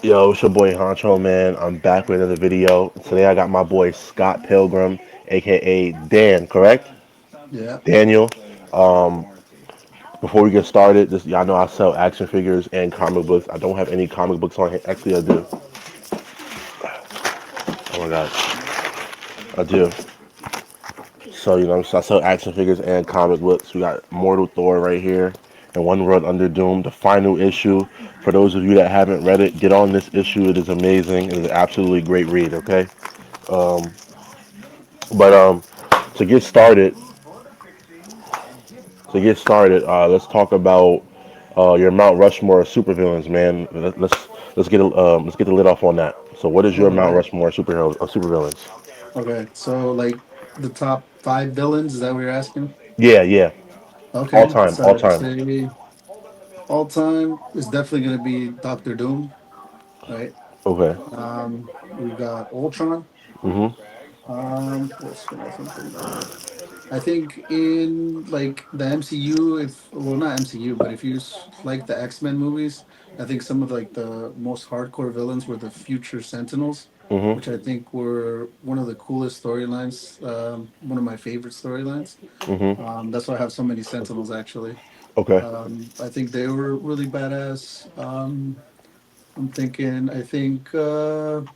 Yo, it's your boy Honcho, man. I'm back with another video. Today I got my boy Scott Pilgrim, aka Dan, correct? Yeah. Daniel. Um, Before we get started, just y'all know I sell action figures and comic books. I don't have any comic books on here. Actually, I do. Oh my god, I do. So so I sell action figures and comic books. We got Mortal Thor right here, and One World Under Doom, the final issue. For those of you that haven't read it, get on this issue. It is amazing. It is an absolutely great read. Okay. Um, but to get started, let's talk about your Mount Rushmore of supervillains, man. Let's get the lid off on that. So, what is your All Mount right. Rushmore of supervillains? Okay. So, like the top five villains, is that what you're asking? Yeah, yeah, all Okay. time, So all I'd time. say all time is definitely going to be Doctor Doom, right? Okay. We got Ultron. Mhm. Who else can I think of there? I think in like the MCU, if well not MCU, but if you like the X-Men movies, I think some of like the most hardcore villains were the Future Sentinels, Mhm. which I think were one of the coolest storylines. One of my favorite storylines. Mhm. That's why I have so many Sentinels actually. Okay. I think they were really badass. I'm thinking. I think who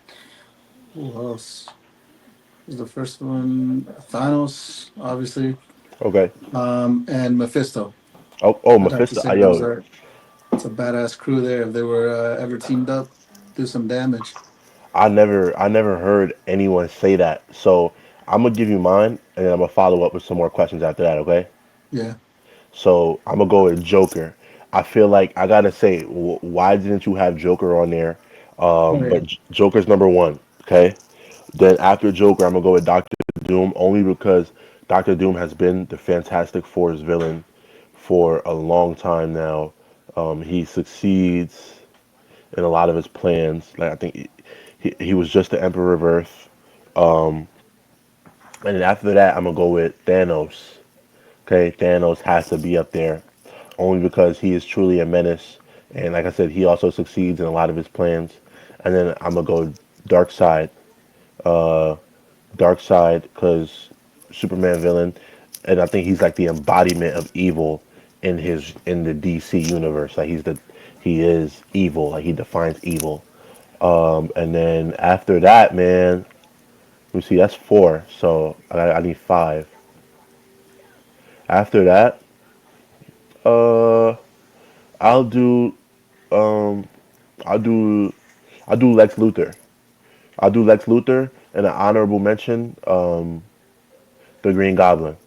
else was the first one? Thanos, obviously, Okay. and Mephisto. Oh, I'd have to Mephisto. say those Yo, are it's a badass crew there. If they were ever teamed up, do some damage. I never heard anyone say that. So I'm gonna give you mine, and then I'm gonna follow up with some more questions after that. Okay. Yeah. So I'm gonna go with Joker. I feel like I gotta say, why didn't you have Joker on there? Oh yeah. But Joker's number one. Okay. Then after Joker, I'm gonna go with Doctor Doom, only because Doctor Doom has been the Fantastic Four's villain for a long time now. He succeeds in a lot of his plans. Like I think he was just the Emperor of Earth. Um, and then after that, I'm gonna go with Thanos. Okay, Thanos has to be up there only because he is truly a menace. And like I said, he also succeeds in a lot of his plans. And then I'm gonna go Dark Side. Uh, Dark Side because Superman villain, and I think he's like the embodiment of evil in the DC universe. Like he is evil. Like he defines evil. And then after that, man, let me see. That's four. So I need five. After that, uh, I'll do um, I'll do I'll do Lex Luthor. I'll do Lex Luthor and an honorable mention, the Green Goblin.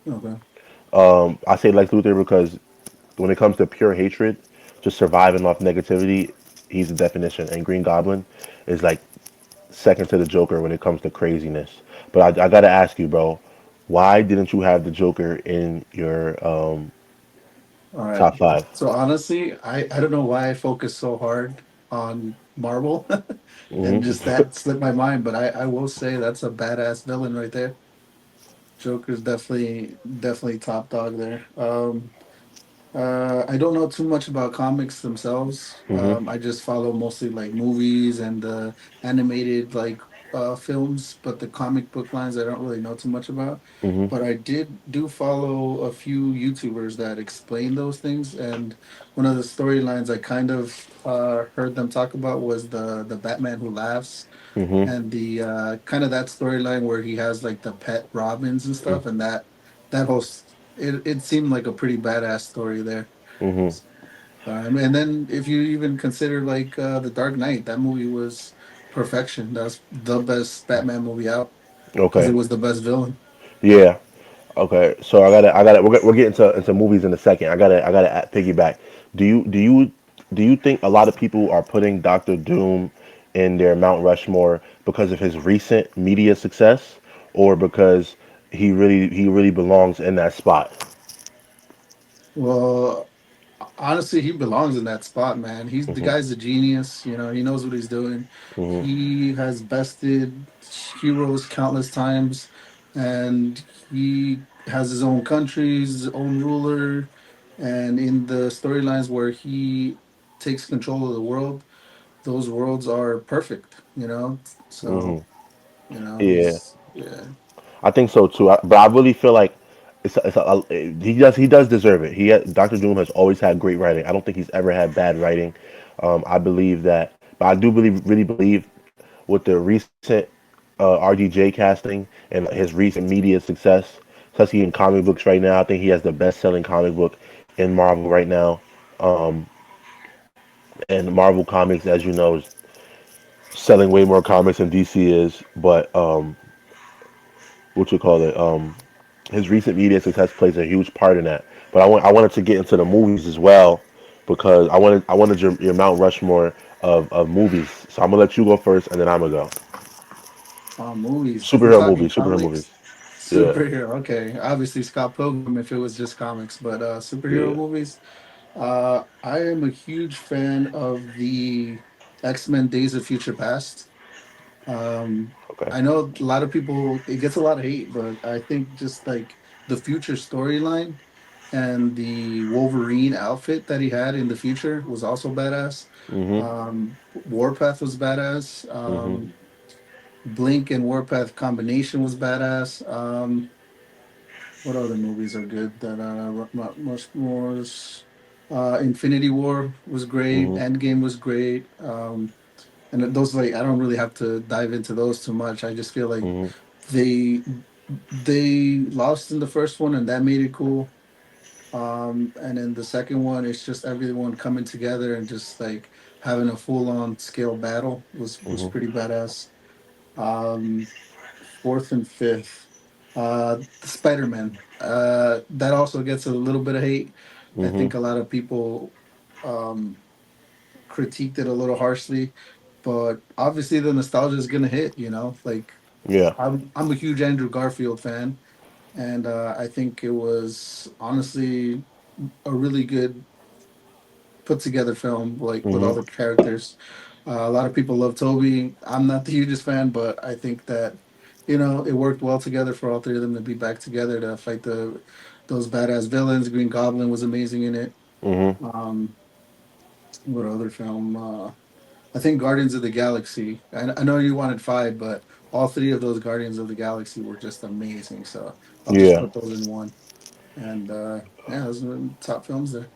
Okay. I say Lex Luthor because when it comes to pure hatred, just surviving off negativity, he's the definition. And Green Goblin is like second to the Joker when it comes to craziness. But I gotta ask you, bro, why didn't you have the Joker in your All right. top five? So honestly, I don't know why I focus so hard on Marvel, and just Hmm. that slipped my mind. But I will say that's a badass villain right there. Joker's definitely top dog there. I don't know too much about comics themselves. Hmm. I just follow mostly like movies and the animated like films, but the comic book lines I don't really know too much about. Hmm. But I do follow a few YouTubers that explain those things, and one of the storylines I kind of heard them talk about was the Batman Who Laughs, Hmm. and the kind of that storyline where he has like the pet robins and stuff, and that whole it seemed like a pretty badass story there. Hmm. And then if you even consider like the Dark Knight, that movie was perfection. That's the best Batman movie out because it Okay. was the best villain. Yeah. Okay. So I gotta. We're getting into movies in a second. I gotta piggyback. Do you think a lot of people are putting Doctor Doom in their Mount Rushmore because of his recent media success, or because he really belongs in that spot? Well, honestly, he belongs in that spot, man. He's the Hmm. guy's a genius. You know, he knows what he's doing. Hmm. He has bested heroes countless times, and he has his own country, his own ruler, and in the storylines where he takes control of the world, those worlds are perfect. So Yeah, he's yeah. I think so too. But I really feel like he does deserve it. Doctor Doom has always had great writing. I don't think he's ever had bad writing. I believe that, but I do really believe with the recent RDJ casting and his recent media success, especially in comic books right now. I think he has the best selling comic book in Marvel right now. Um, and Marvel Comics, as you know, is selling way more comics than DC is. But what you call it? His recent media success plays a huge part in that. But I wanted to get into the movies as well because I wanted your Mount Rushmore of movies. So I'm gonna let you go first, and then I'm gonna go. Movies. If we're Superhero talking movies, superhero movies. comics, Yeah, superhero. Okay, obviously Scott Pilgrim if it was just comics, but superhero yeah. movies. I am a huge fan of the X-Men Days of Future Past. Um, Okay. I know a lot of people, it gets a lot of hate, but I think just like the future storyline and the Wolverine outfit that he had in the future was also badass. Mhm. Warpath was badass. Mhm. Blink and Warpath combination was badass. What other movies are good that much more? Infinity War was great. Mhm. Endgame was great. And those like I don't really have to dive into those too much. I just feel like Mhm. they they lost in the first one and that made it cool. And in the second one, it's just everyone coming together and just like having a full on scale battle was Mhm. pretty badass. Um, Fourth and fifth, Spider Man. That also gets a little bit of hate. I Mhm. think a lot of people um, critiqued it a little harshly, but obviously the nostalgia is gonna hit. Like Yeah. I'm a huge Andrew Garfield fan, and I think it was honestly a really good put together film, like with all Mhm. the characters. A lot of people love Toby. I'm not the hugest fan, but I think that it worked well together for all three of them to be back together to fight those badass villains. Green Goblin was amazing in it. Mhm. Um, what other film? I think Guardians of the Galaxy. I know you wanted five, but all three of those Guardians of the Galaxy were just amazing. So I'll just Yeah. put those in one. And yeah, those are the top films there.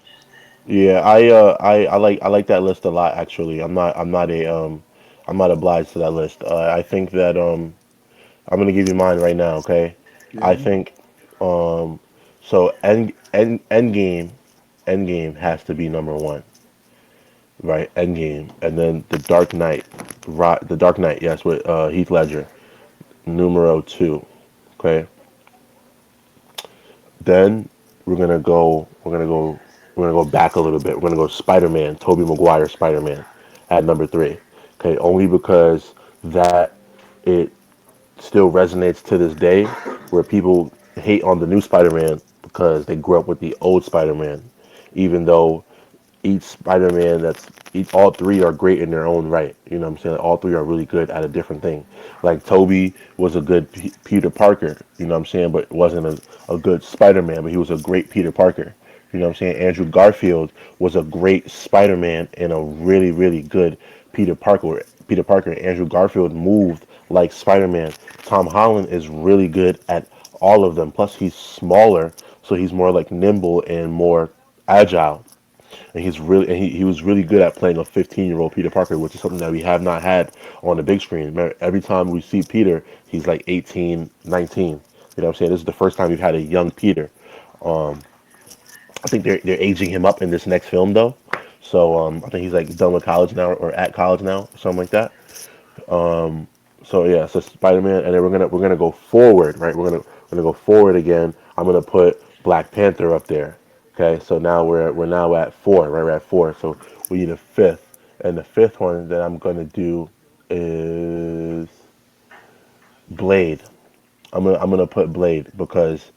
Yeah. I like that list a lot. Actually, I'm not obliged to that list. I think that I'm gonna give you mine right now. Okay. I Yeah. think um so Endgame has to be number one, right? Endgame, and then The Dark Knight, yes, with Heath Ledger, numero two. Okay, then we're gonna go, we're gonna go back a little bit. We're gonna go Spider-Man, Tobey Maguire Spider-Man, at number three. Okay, only because that it still resonates to this day, where people hate on the new Spider-Man because they grew up with the old Spider-Man, even though each Spider-Man all three are great in their own right. You know what I'm saying? All three are really good at a different thing. Like Toby was a good Peter Parker, you know what I'm saying, but wasn't a good Spider-Man, but he was a great Peter Parker. You know what I'm saying? Andrew Garfield was a great Spider-Man and a really good Peter Parker. Peter Parker and Andrew Garfield moved like Spider-Man. Tom Holland is really good at all of them. Plus he's smaller, so he's more like nimble and more agile, and he was really good at playing a 15-year-old Peter Parker, which is something that we have not had on the big screen. Every time we see Peter, he's like 18, 19. You know what I'm saying? This is the first time we've had a young Peter. Um, I think they're aging him up in this next film though. So I think he's like done with college now or at college now, something like that. So yeah, so Spider-Man, and then we're gonna go forward, right? We're gonna go forward again. I'm gonna put Black Panther up there. Okay, so now we're now at four, right? We're at four. So we need a fifth, and the fifth one that I'm gonna do is Blade. I'm gonna put Blade because,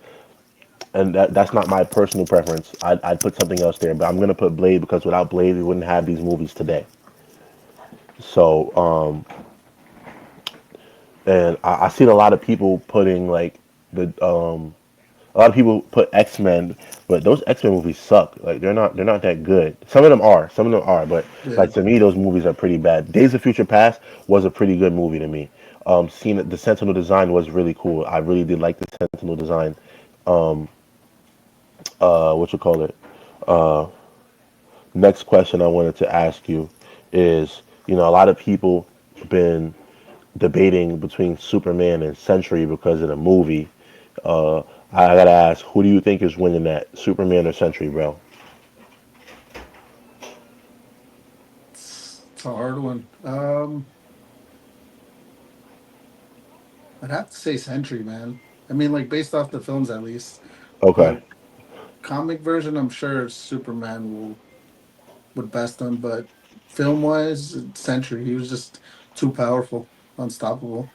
and that's not my personal preference. I'd put something else there, but I'm gonna put Blade because without Blade, we wouldn't have these movies today. So and I seen a lot of people putting like the A lot of people put X Men, but those X Men movies suck. Like they're not that good. Some of them are, some of them are, but Yeah. like to me, those movies are pretty bad. Days of Future Past was a pretty good movie to me. Seeing the Sentinel design was really cool. I really did like the Sentinel design. Um, what you call it? Uh, Next question I wanted to ask you is, a lot of people been debating between Superman and Century because of the movie. Uh, I gotta ask, who do you think is winning that, Superman or Century, bro? It's a hard one. I'd have to say Century, man. I mean, like based off the films at least, Okay, but comic version, I'm sure Superman will would best him. But film wise, Century, he was just too powerful, unstoppable.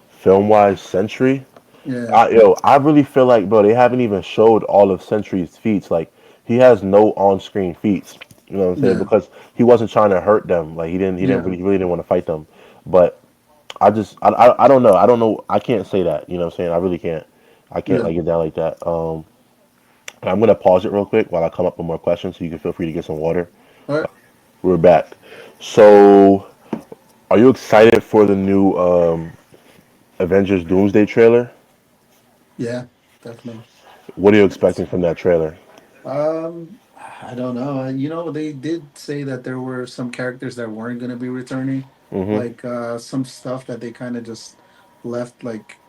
film wise, Century. Yeah, I really feel like, bro, they haven't even showed all of Century's feats. Like, he has no on-screen feats. You know what I'm saying? yeah, Because he wasn't trying to hurt them. Like, yeah, he really didn't want to fight them. But I don't know. I don't know. I can't say that. You know what I'm saying? I really can't. I can't yeah. like get down like that. I'm gonna pause it real quick while I come up with more questions, so you can feel free to get some water. All right. We're back. So, are you excited for the new Avengers Doomsday trailer? Yeah, definitely. What are you Yes. expecting from that trailer? I don't know. You know, they did say that there were some characters that weren't going to be returning, Mm-hmm. like some stuff that they kind of just left, like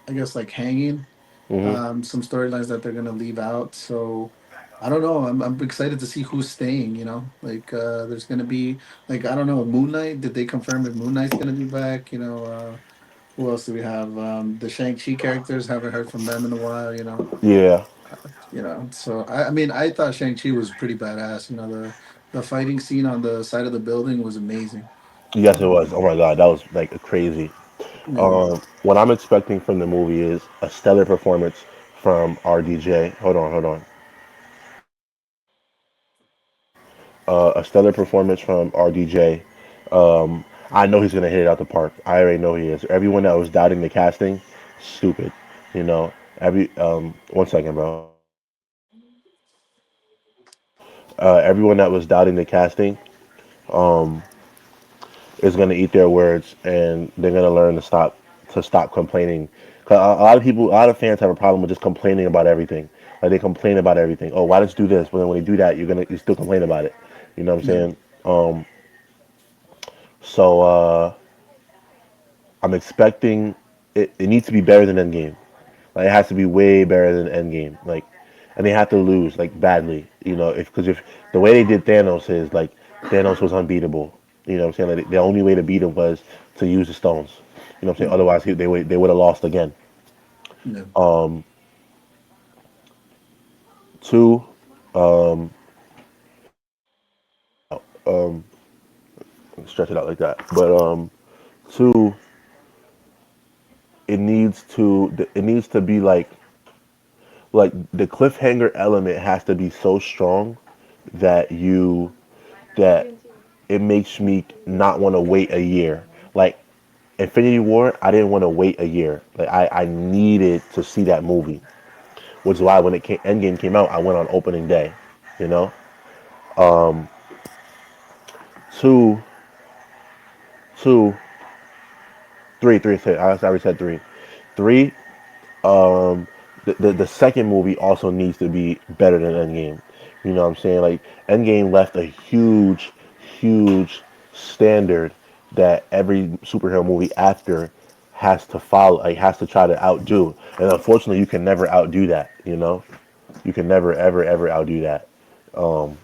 I guess, like hanging. Mm-hmm. Some storylines that they're going to leave out. So I don't know. I'm excited to see who's staying. You know, like there's going to be like I don't know, Moon Knight. Did they confirm if Moon Knight's going to be back? You know, who else do we have? The Shang Chi characters. Haven't heard from them in a while. Yeah. So I mean, I thought Shang Chi was pretty badass. The fighting scene on the side of the building was amazing. Yes, it was. Um, Oh my God, that was like crazy. yeah, What I'm expecting from the movie is a stellar performance from RDJ. Hold on, hold on. A stellar performance from RDJ. I know he's gonna hit it out the park. I already know he is. Everyone that was doubting the casting, stupid. You know, one second, bro. Everyone that was doubting the casting, um, is gonna eat their words, and they're gonna learn to stop complaining. 'Cause a lot of people, a lot of fans have a problem with just complaining about everything. Like they complain about everything. Oh, why don't you do this? But then when they do that, you still complain about it. You know what I'm yeah, saying? So I'm expecting it needs to be better than Endgame. Like it has to be way better than Endgame. Like, and they have to lose like badly. If the way they did Thanos is like Thanos was unbeatable. You know what I'm saying? Like the only way to beat him was to use the stones. You know what I'm saying? mm, Otherwise, they would have lost again. yeah. Um, Two, stretch it out like that. But two, it needs to be like the cliffhanger element has to be so strong that that it makes me not want to wait a year. Like Infinity War, I didn't want to wait a year. Like I needed to see that movie, which is why when Endgame came out, I went on opening day. You know, two, two, three. I already said three. Three. The second movie also needs to be better than Endgame. You know what I'm saying? Like Endgame left a huge standard that every superhero movie after has to follow, like has to try to outdo. And unfortunately, you can never outdo that. You can never ever outdo that. Um,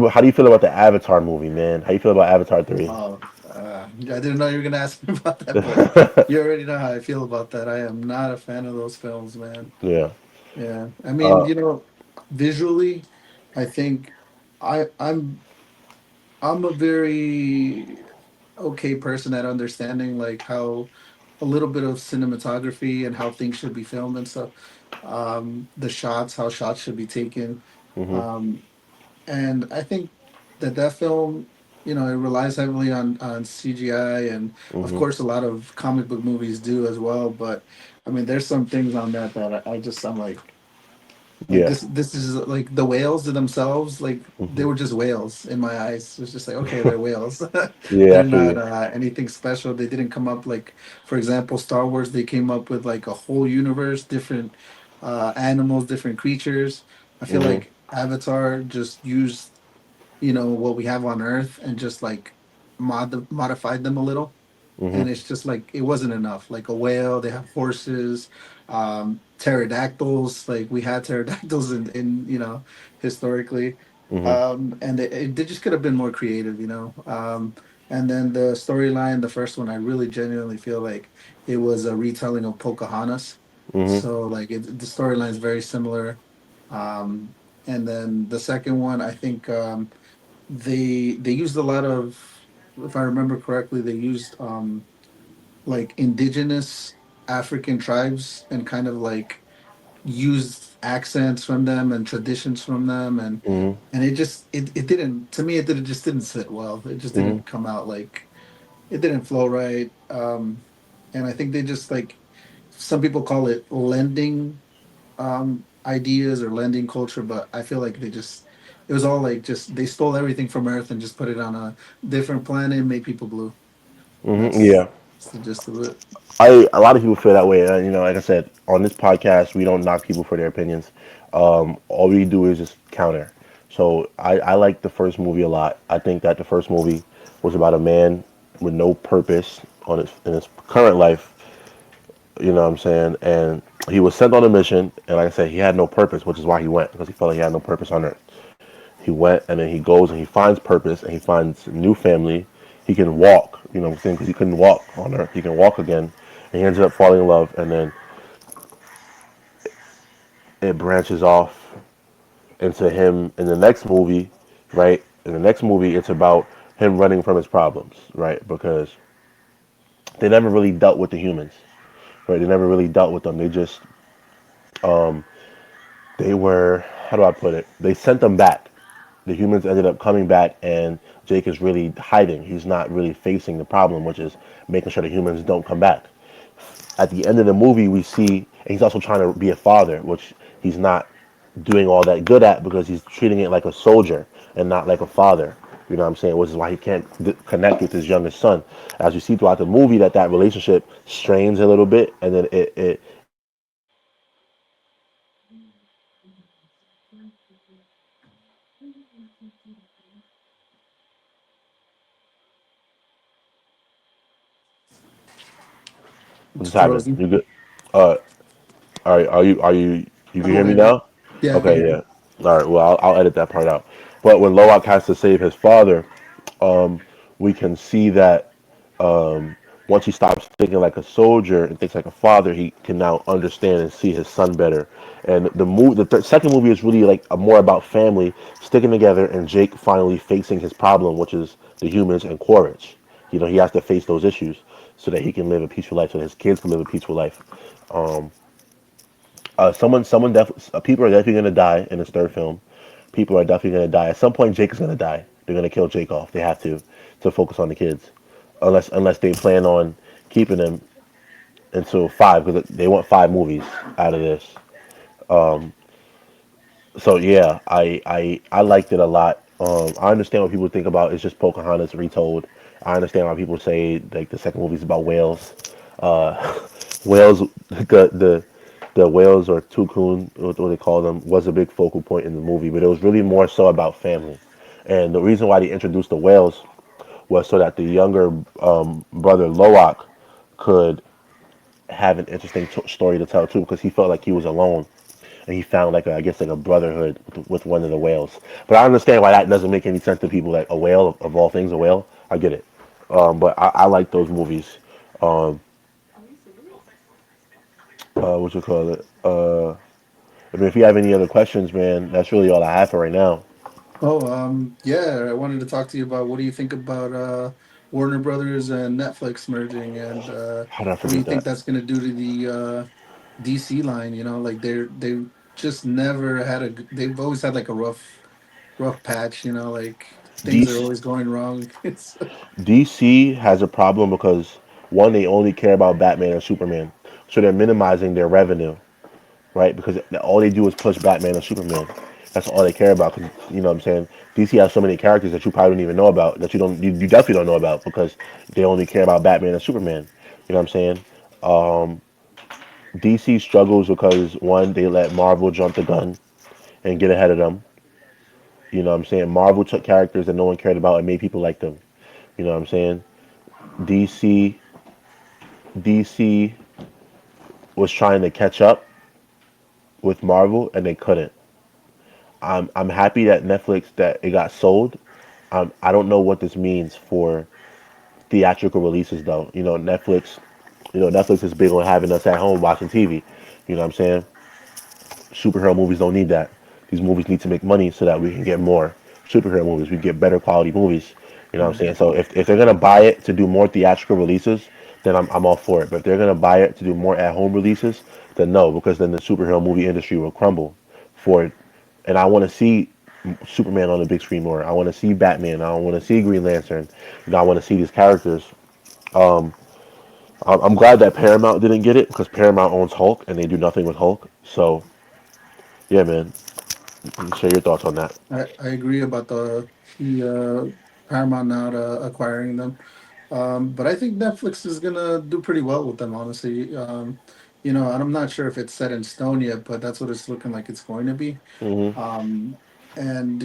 how do you feel about the Avatar movie, man? How do you feel about Avatar 3? Oh, I didn't know you were gonna ask me about that, but you already know how I feel about that. I am not a fan of those films, man. Yeah. Yeah, I mean, Uh, visually, I think I I'm I'm a very okay person at understanding like how a little bit of cinematography and how things should be filmed and stuff. The shots, how shots should be taken. mhm. Um, and I think that film. it relies heavily on CGI, and of Hmm. course a lot of comic book movies do as well. But I mean, there's some things on that that I'm like Yeah. this is like the whales themselves, like they Hmm. were just whales in my eyes. It was just like, okay, they're whales. Yeah, I They're feel not you. anything special. They didn't come up like, for example, Star Wars. They came up with like a whole universe, different animals, different creatures. I feel Hmm. like Avatar just used what we have on Earth and just like modified them a little, Hmm. and it's just like it wasn't enough. Like a whale, they have horses, pterodactyls. Like we had pterodactyls in historically, Hmm. and they just could have been more creative, and then the storyline, the first one, I really genuinely feel like it was a retelling of Pocahontas. Hmm. So like the storyline is very similar. And then the second one, I think they used a lot of, if I remember correctly, they used like indigenous African tribes and kind of like used accents from them and traditions from them, Hmm. and it didn't, to me, it just didn't sit well. It just Hmm. didn't come out like, it didn't flow right. And I think they just like, some people call it lending ideas or lending culture, but I feel like it was all like, just they stole everything from Earth and just put it on a different planet and made people blue. Hmm. That's Yeah. that's the gist of it. A lot of people feel that way. Like I said, on this podcast, we don't knock people for their opinions. All we do is just counter. So I like the first movie a lot. I think that the first movie was about a man with no purpose in his current life. You know what I'm saying? And he was sent on a mission, and like I said, he had no purpose, which is why he went, because he felt like he had no purpose on Earth. He went, and then he goes and he finds purpose, and he finds a new family. He can walk, you know what I'm saying? Because he couldn't walk on Earth. He can walk again. And he ends up falling in love, and then it branches off into him in the next movie, right? In the next movie, it's about him running from his problems, right? Because they never really dealt with the humans, right? They never really dealt with them. They were, how do I put it? They sent them back. The humans ended up coming back, and Jake is really hiding. He's not really facing the problem, which is making sure the humans don't come back. At the end of the movie, we see, and he's also trying to be a father, which he's not doing all that good at because he's treating it like a soldier and not like a father. You know what I'm saying? Which is why he can't connect with his youngest son. As you see throughout the movie, that relationship strains a little bit, and then it ends up falling into chaos. What It's just happened? frozen. You good? Uh, are you? You can I'm hear me okay now. now? Yeah, I can Okay, hear yeah. you. All right. Well, I'll edit that part out. But when Loak has to save his father, we can see that once he stops thinking like a soldier and thinks like a father, he can now understand and see his son better. And second movie is really like more about family sticking together and Jake finally facing his problem, which is the humans and Quaritch. He has to face those issues so that he can live a peaceful life, so that his kids can live a peaceful life. People are definitely gonna die in this third film. People are definitely gonna die. At some point, Jake is gonna die. They're gonna kill Jake off. They have to focus on the kids, unless they plan on keeping him until five because they want five movies out of this. So yeah, I liked it a lot. I understand what people think about it's just Pocahontas retold. I understand why people say like the second movie is about whales. Whales, the whales or toucan, what they call them, was a big focal point in the movie, but it was really more so about family. And the reason why they introduced the whales was so that the younger brother Loak could have an interesting story to tell too, because he felt like he was alone, and he found like I guess like a brotherhood with one of the whales. But I understand why that doesn't make any sense to people. Like a whale, of all things, a whale. I get it. But I like those movies. Um, what you call it? I mean, if you have any other questions, man, that's really all I have for right now. Oh, yeah, I wanted to talk to you about, what do you think about Warner Brothers and Netflix merging, and How did I what do you forget think that? that's going to do to the DC line? Like they just never had they've always had like a rough patch. things are DC, always going wrong. It's DC has a problem because one, they only care about Batman and Superman, so they're minimizing their revenue, right? Because all they do is push Batman and Superman. That's all they care about. 'Cause, you know what I'm saying? DC has so many characters that you probably don't even know about, that you definitely don't know about, because they only care about Batman and Superman. You know what I'm saying? DC struggles because one, they let Marvel jump the gun and get ahead of them. You know what I'm saying? Marvel took characters that no one cared about and made people like them. You know what I'm saying? DC DC was trying to catch up with Marvel and they couldn't. I'm happy that Netflix, that it got sold. I don't know what this means for theatrical releases though. Netflix is big on having us at home watching TV. You know what I'm saying? Superhero movies don't need that. These movies need to make money so that we can get more superhero movies. We get better quality movies. You know what I'm mm, saying? So if they're gonna buy it to do more theatrical releases, then I'm all for it. But if they're gonna buy it to do more at home releases, then no, because then the superhero movie industry will crumble for it. And I want to see Superman on the big screen more. I want to see Batman. I want to see Green Lantern. I want to see these characters. I'm glad that Paramount didn't get it because Paramount owns Hulk and they do nothing with Hulk. So yeah, man, share your thoughts on that. I agree about the Paramount not acquiring them. But I think Netflix is gonna do pretty well with them, honestly. And I'm not sure if it's set in stone yet, but that's what it's looking like it's going to be. Hmm. Um, and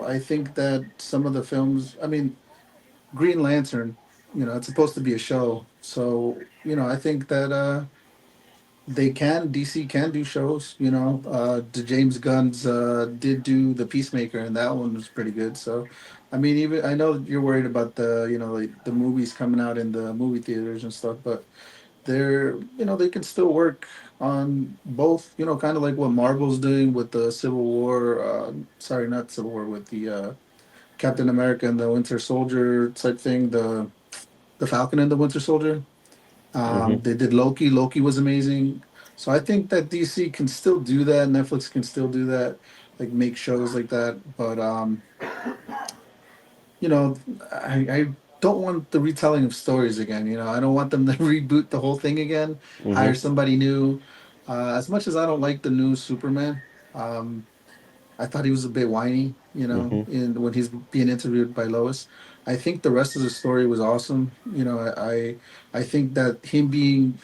I think that some of the films, I mean, Green Lantern, it's supposed to be a show, so I think that DC can do shows. The James Gunn's did do the Peacemaker, and that one was pretty good. So, I mean, even I know you're worried about like the movies coming out in the movie theaters and stuff, but they can still work on both. Kind of like what Marvel's doing with the Civil War. Sorry, not Civil War, with the Captain America and the Winter Soldier type thing. The Falcon and the Winter Soldier. Hmm. They did Loki. Loki was amazing. So I think that DC can still do that. Netflix can still do that, like make shows like that. But you know, I don't want the retelling of stories again. I don't want them to reboot the whole thing again. Hmm. Hire somebody new. As much as I don't like the new Superman, um, I thought he was a bit whiny, Hmm. in when he's being interviewed by Lois. I think the rest of the story was awesome. I think that him being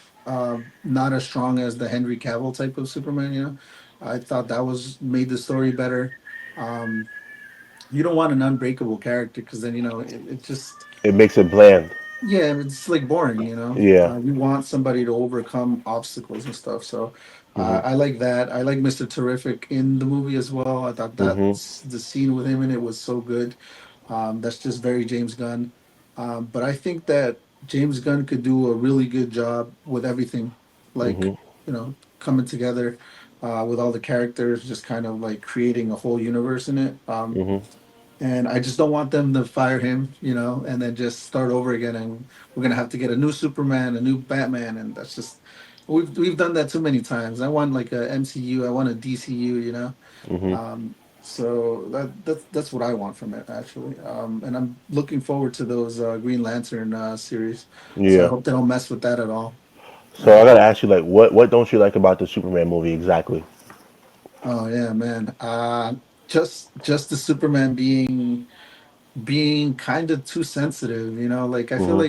not as strong as the Henry Cavill type of Superman, I thought that was made the story better. Um, you don't want an unbreakable character because then it just It makes it bland. yeah, it's like boring, Yeah. You want somebody to overcome obstacles and stuff. So Hmm. I like that. I like Mr. Terrific in the movie as well. I thought Hmm. that's the scene with him in it was so good. That's just very James Gunn. But I think that James Gunn could do a really good job with everything, like, Hmm. coming together with all the characters, just kind of like creating a whole universe in it. Hmm. And I just don't want them to fire him, and then just start over again. And we're gonna have to get a new Superman, a new Batman, and that's just we've done that too many times. I want like a MCU, I want a DCU, Hmm. So that's what I want from it actually. And I'm looking forward to those Green Lantern series. So I Yeah. hope they don't mess with that at all. So I Uh, gotta ask you, like, what don't you like about the Superman movie exactly? oh yeah, man. Just the Superman being kind of too sensitive. Like Hmm.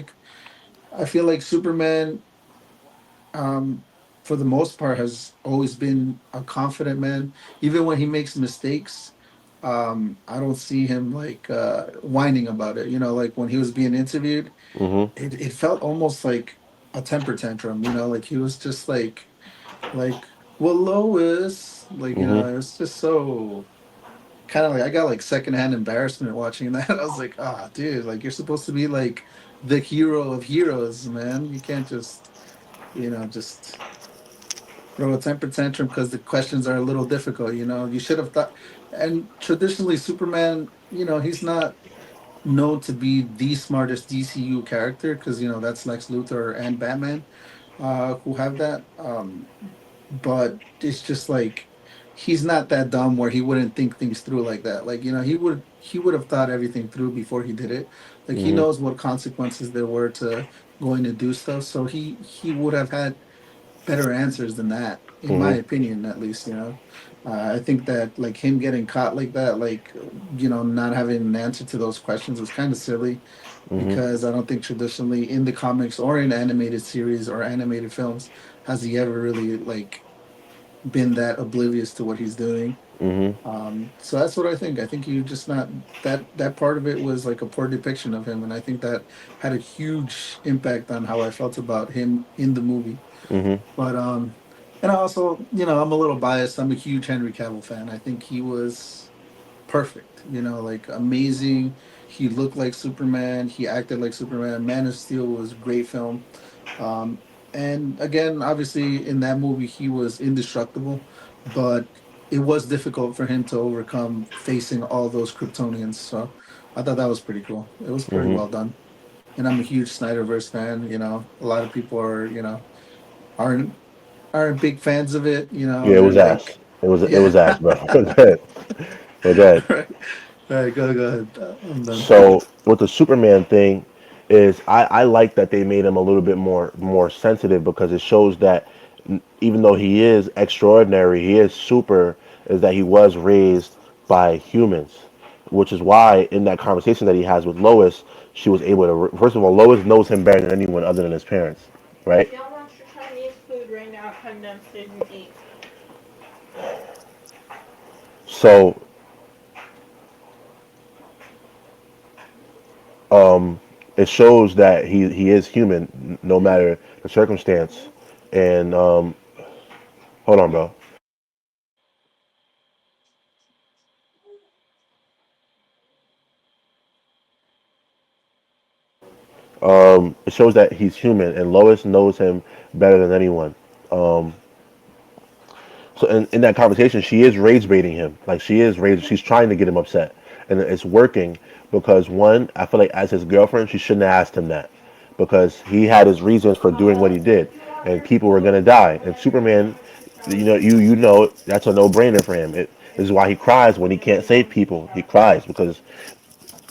I feel like Superman, um, for the most part, has always been a confident man. Even when he makes mistakes, I don't see him like whining about it. Like when he was being interviewed, Hmm. it felt almost like a temper tantrum. Like he was just like, well, Lois, like Hmm. it was just so kind of like I got like secondhand embarrassment watching that. I was like, ah, dude, like you're supposed to be like the hero of heroes, man. You can't just throw a temper tantrum because the questions are a little difficult. You should have thought. And traditionally, Superman, he's not known to be the smartest DCU character because that's Lex Luthor and Batman who have that. But it's just like he's not that dumb where he wouldn't think things through like that. Like, he would have thought everything through before he did it. Like, he Mhm. knows what consequences there were to going to do stuff, so he would have had better answers than that, in my Mhm. opinion, at least. I think that, like, him getting caught like that, like, not having an answer to those questions was kind of silly, Mhm. because I don't think traditionally in the comics or in animated series or animated films has he ever really, like, been that oblivious to what he's doing. Mhm. So that's what I think. I think you just not that part of it was like a poor depiction of him, and I think that had a huge impact on how I felt about him in the movie. Mhm. But and I also, I'm a little biased. I'm a huge Henry Cavill fan. I think he was perfect. Like, amazing. He looked like Superman. He acted like Superman. Man of Steel was a great film. Um, and again, obviously, in that movie, he was indestructible, but it was difficult for him to overcome facing all those Kryptonians. So I thought that was pretty cool. It was pretty Mhm. well done. And I'm a huge Snyderverse fan. A lot of people aren't aren't big fans of it. Yeah, it They're was ass. like, It was yeah. ass, bro. Good. We're good. Right. All right, go ahead. I'm done. So with the Superman thing, is I like that they made him a little bit more sensitive because it shows that even though he is extraordinary, he is super, is that he was raised by humans, which is why in that conversation that he has with Lois, she was able to. First of all, Lois knows him better than anyone other than his parents, right? If y'all want your Chinese food right now, come downstairs and eat. So it shows that he is human no matter the circumstance. And hold on, bro. It shows that he's human, and Lois knows him better than anyone. Um, so in that conversation, she is rage baiting him. Like she is rage. She's trying to get him upset, and it's working because one, I feel like as his girlfriend, she shouldn't have asked him that because he had his reasons for doing what he did, and people were gonna die. And Superman, you know that's a no brainer for him. It this is why he cries when he can't save people. He cries because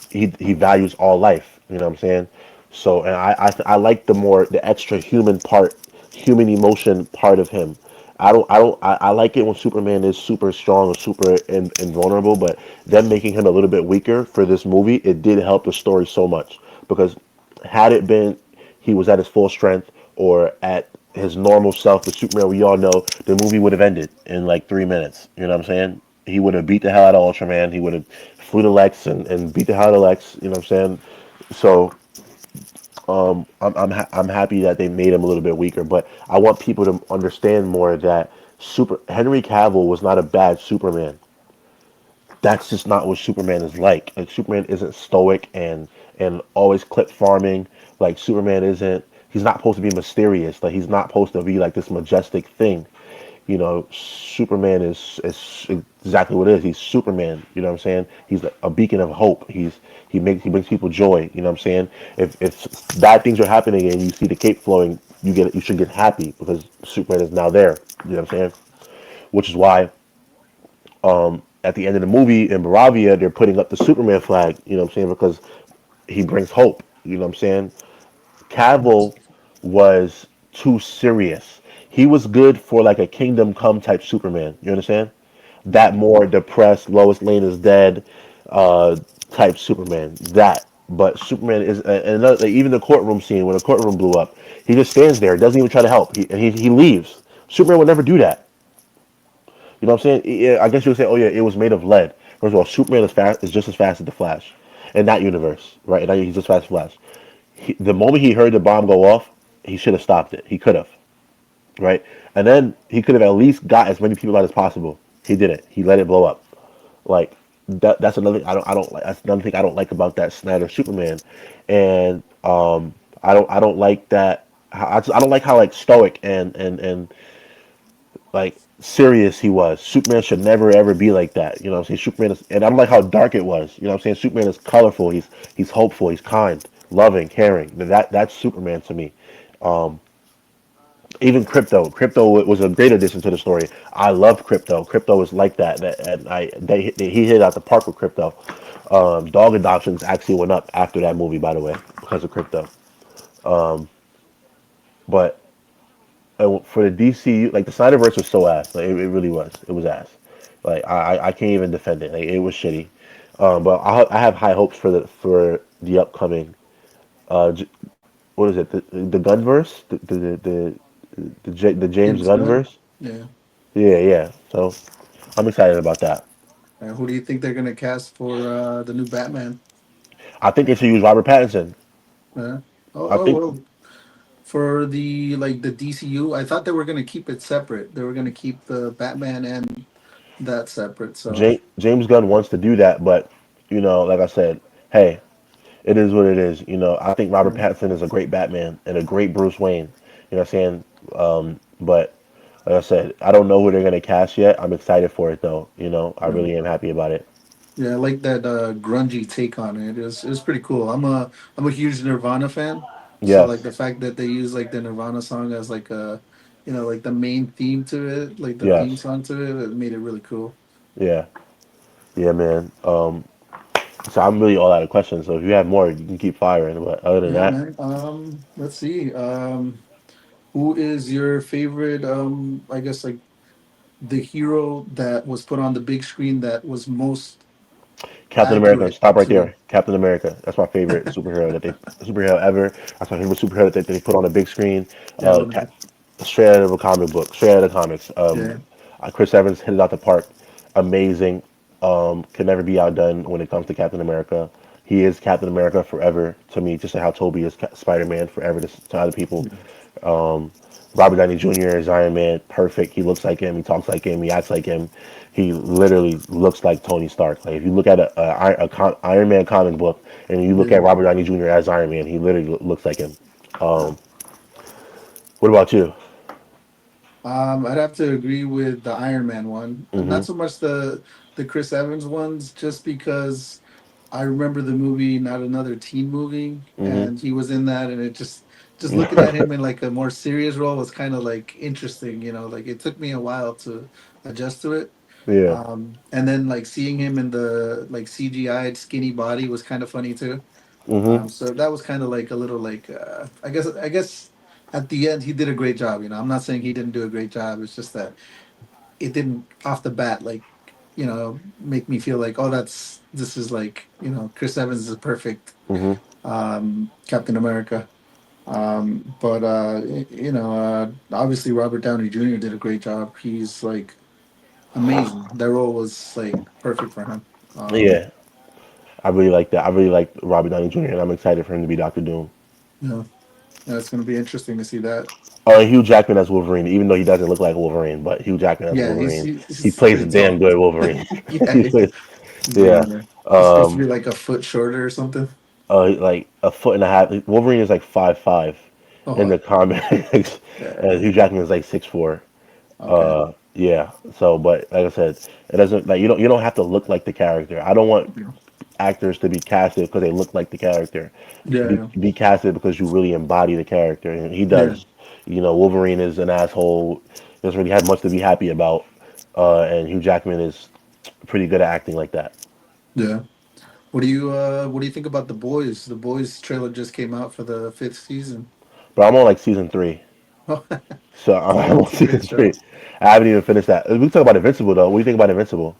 he values all life. You know what I'm saying? So and I like the extra human part, human emotion part of him. I like it when Superman is super strong and super invulnerable, but them making him a little bit weaker for this movie, it did help the story so much because had it been he was at his full strength or at his normal self with Superman, we all know the movie would have ended in like 3 minutes. You know what I'm saying? He would have beat the hell out of Ultraman. He would have flew to Lex and beat the hell out of Lex. You know what I'm saying? So I'm happy that they made him a little bit weaker, but I want people to understand more that Super Henry Cavill was not a bad Superman. That's just not what Superman is like. Like Superman isn't stoic and always clip farming. Like Superman isn't. He's not supposed to be mysterious. Like he's not supposed to be like this majestic thing. Superman is exactly what it is. He's Superman. You know what I'm saying? He's a beacon of hope. He brings people joy. You know what I'm saying? If bad things are happening and you see the cape flowing, you should get happy because Superman is now there. You know what I'm saying? Which is why at the end of the movie in Baravia, they're putting up the Superman flag, you know what I'm saying? Because he brings hope, you know what I'm saying? Cavill was too serious. He was good for like a Kingdom Come type Superman, you understand? That more depressed, Lois Lane is dead uh, type Superman. That. But Superman is, and another, like, even the courtroom scene when the courtroom blew up, he just stands there, doesn't even try to help. He leaves. Superman would never do that. You know what I'm saying? Yeah, I guess you would say, oh yeah, it was made of lead. First of all, Superman is just as fast as the Flash, in that universe, right? He's just fast as Flash. The moment he heard the bomb go off, he should have stopped it. He could have, right? And then he could have at least got as many people out as possible. He didn't. He let it blow up. Like that's another thing I don't like. That's another thing I don't like about that Snyder Superman, and I don't like that. I don't like how like stoic and like serious he was. Superman should never ever be like that. You know what I'm saying? Superman is, and I don't like how dark it was. You know what I'm saying? Superman is colorful. He's hopeful. He's kind, loving, caring. That's Superman to me. Even Crypto was a great addition to the story. I loved Crypto. Crypto was like that. And he hit out the park with Crypto. Dog adoptions actually went up after that movie, by the way, because of Crypto. But for the DCU, like the Snyderverse was so ass. Like it really was. It was ass. Like I can't even defend it. Like it was shitty. But I have high hopes for the upcoming. What is it? The Gunverse? The James James Gunn. Gunverse? Yeah. Yeah, yeah. So I'm excited about that. Who do you think they're gonna cast for the new Batman? I think they should use Robert Pattinson. Uh, I oh think well, for the like the DCU, I thought they were gonna keep it separate. They were gonna keep the Batman and that separate. So James Gunn wants to do that, but like I said, hey, it is what it is. I think Robert yeah, Pattinson is a great Batman and a great Bruce Wayne. You know what I'm saying? But like I said, I don't know who they're gonna cast yet. I'm excited for it though. I yeah, really am happy about it. yeah. I like that grungy take on it. It's pretty cool. I'm a huge Nirvana fan. So like Yes, the fact that they use like the Nirvana song as like a like the main theme to it, like the theme yes, song to it, it made it really cool. yeah, yeah, man. So I'm really all out of questions. So if you have more, you can keep firing. But other than Yeah, that, man. Let's see. Who is your favorite? I guess like the hero that was put on the big screen that was most Captain America. accurate Stop right to. there. Captain America. That's my favorite superhero ever. That's my favorite superhero that they put on the big screen. Yeah, Uh, Cap, straight out of a comic book. Straight out of the comics. yeah, Chris Evans hit it out the park. Amazing. Can never be outdone when it comes to Captain America. He is Captain America forever to me, just like how Toby is Spider Man forever to other people. Um, Robert Downey Jr. is Iron Man, perfect. He looks like him. He talks like him. He acts like him. He literally looks like Tony Stark. Like if you look at Iron Man comic book and you look yeah. at Robert Downey Jr. as Iron Man, he literally looks like him. Um, what about you? I'd have to agree with the Iron Man one. Hmm. Not so much the Chris Evans ones, just because I remember the movie, not another teen movie, Hmm. and he was in that, and it just looking at him in like a more serious role was kind of like interesting. Like it took me a while to adjust to it. Yeah. And then like seeing him in the like CGI'd skinny body was kind of funny too. Hmm. So that was kind of like a little like I guess at the end he did a great job. I'm not saying he didn't do a great job. It's just that it didn't off the bat like make me feel like, oh, this is like Chris Evans is a perfect Hmm. Captain America. But obviously Robert Downey Jr. did a great job. He's like amazing. That role was like perfect for him. Yeah. I really like that. I really like Robert Downey Jr. and I'm excited for him to be Doctor Doom. Yeah, yeah, it's going to be interesting to see that. Oh, and Hugh Jackman as Wolverine, even though he doesn't look like Wolverine, but Hugh Jackman as Yeah, he's Wolverine, he's, he he's plays a pretty damn tall. good Wolverine. Yeah, he plays, he's yeah. getting there. He's supposed to be Um, like a foot shorter or something. like a foot and a half. Wolverine is like 5'5" in Oh, the comics, and yeah. Hugh Jackman is like 6'4". Okay. Yeah. So, but like I said, it doesn't like you don't have to look like the character. I don't want actors to be casted because they look like the character. Be Yeah, be casted because you really embody the character, and he yeah, does. Wolverine is an asshole. Doesn't really have much to be happy about, and Hugh Jackman is pretty good at acting like that. yeah. What do you think about the boys? The boys trailer just came out for the fifth season. But I'm on like season three, so I'm on It's a season great three. show. I haven't even finished that. We can talk about Invincible though. What do you think about Invincible?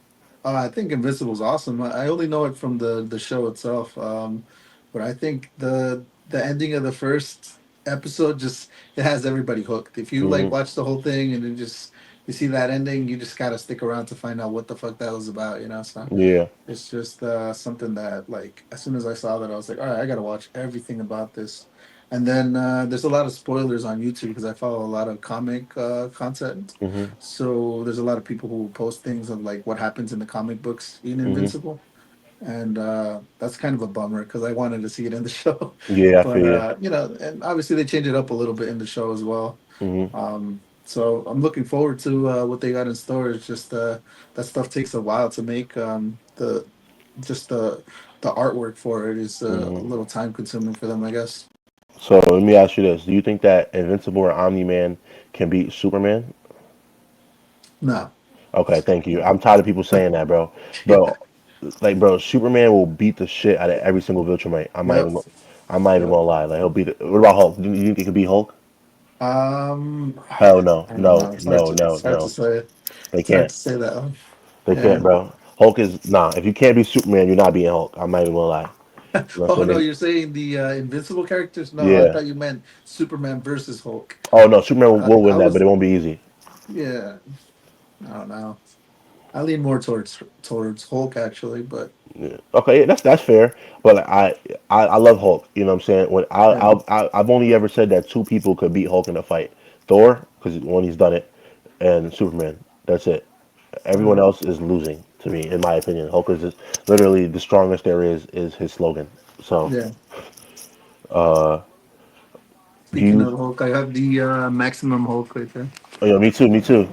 I think Invincible's awesome. I only know it from the show itself, but I think the ending of the first episode just it has everybody hooked. If you like Hmm. watch the whole thing and then just you see that ending, you just gotta stick around to find out what the fuck that was about. So Yeah. it's just something that like as soon as I saw that, I was like, all right, I gotta watch everything about this. And then there's a lot of spoilers on YouTube because I follow a lot of comic content. Hmm. So there's a lot of people who post things of like what happens in the comic books in Hmm. Invincible, and that's kind of a bummer because I wanted to see it in the show, Yeah, I but feel you. and obviously they changed it up a little bit in the show as well. Hmm. So I'm looking forward to what they got in store. It's just that stuff takes a while to make. The just the artwork for it is a Hmm. little time consuming for them, I guess. So let me ask you this: do you think that Invincible or Omni Man can beat Superman? No. Okay, thank you. I'm tired of people saying that, bro. Yeah. Bro, like, bro, Superman will beat the shit out of every single Viltrumite. Yep. I'm not even Yep. gonna lie. Like, he'll beat it. What about Hulk? Do you think he could beat Hulk? Hell no, I don't no, know. no, no, It's hard to no. say. They It's hard can't. to say that one. They can't, Yeah. bro. Hulk is nah. If you can't beat Superman, you're not beating Hulk. I'm not even gonna lie. You know what Oh I'm no, saying? you're saying the Invincible characters? No, I Yeah. thought you meant Superman versus Hulk. Oh no, Superman will I win that, but was it won't be easy. yeah. I don't know. I lean more towards Hulk actually, but Yeah. Okay, yeah, that's fair. But like, I love Hulk. You know what I'm saying? When yeah. I've only ever said that two people could beat Hulk in a fight: Thor, because when he's done it, and Superman. That's it. Everyone Mm, else is losing to me, in my opinion. Hulk is just literally the strongest there is his slogan. So, yeah. do Speaking you? of Hulk, I have the maximum Hulk right there. Oh, yeah, me too, me too.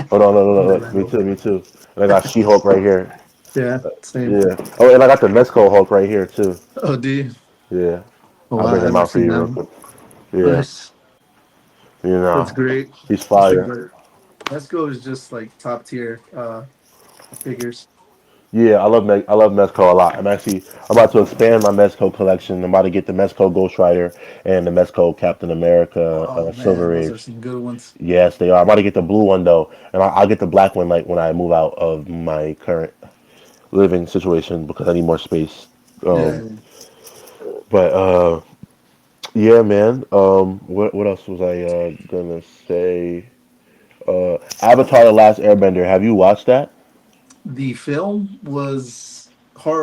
Hold on, look, look, The look, Red me Hulk. too, me too. And I got She Hulk right here. Yeah, same. Yeah. Oh, and I got the Mezco Hulk right here too. Oh, do you? Yeah. Oh I'll wow, bring I've him never out for seen you that real one. quick. Yeah. Nice. You That's know, great. he's That's a fire. great. Let's go is just like top tier figures. Yeah, I love Mezco a lot. I'm about to expand my Mezco collection. I'm about to get the Mezco Ghost Rider and the Mezco Captain America Oh man, Silver those are Age. some good ones. Yes, they are. I'm about to get the blue one though, and I'll get the black one like when I move out of my current living situation because I need more space. Yeah, Um, yeah. but yeah, man. What else was I gonna say? Avatar: The Last Airbender. Have you watched that? The film was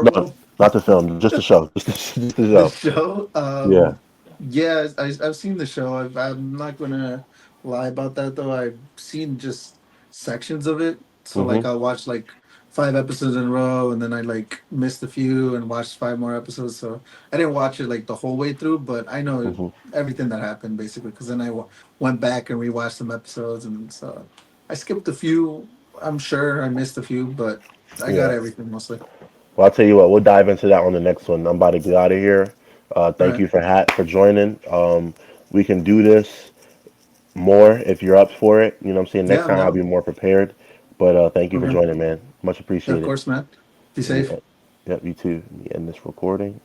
No, horrible. not the film, just the show. Just the The show. show, Yeah. yeah, I've seen the show. I'm not gonna lie about that though. I've seen just sections of it. So like Mhm. I'll watch like 5 episodes in a row, and then I like missed a few and watched 5 more episodes. So I didn't watch it like the whole way through, but I know Mhm. everything that happened basically because then went back and rewatched some episodes, and so I skipped a few. I'm sure I missed a few, but I got Yeah. everything mostly. Well, I'll tell you what. We'll dive into that on the next one. I'm about to get out of here. All Thank right. you for joining. We can do this more if you're up for it. You know what I'm saying? Yeah, Next I'm time I'll be down. more prepared. But thank you for Okay. joining, man. Much Yeah, of appreciated. course, man. Be Let me, safe. yep, you too. Let me end this recording.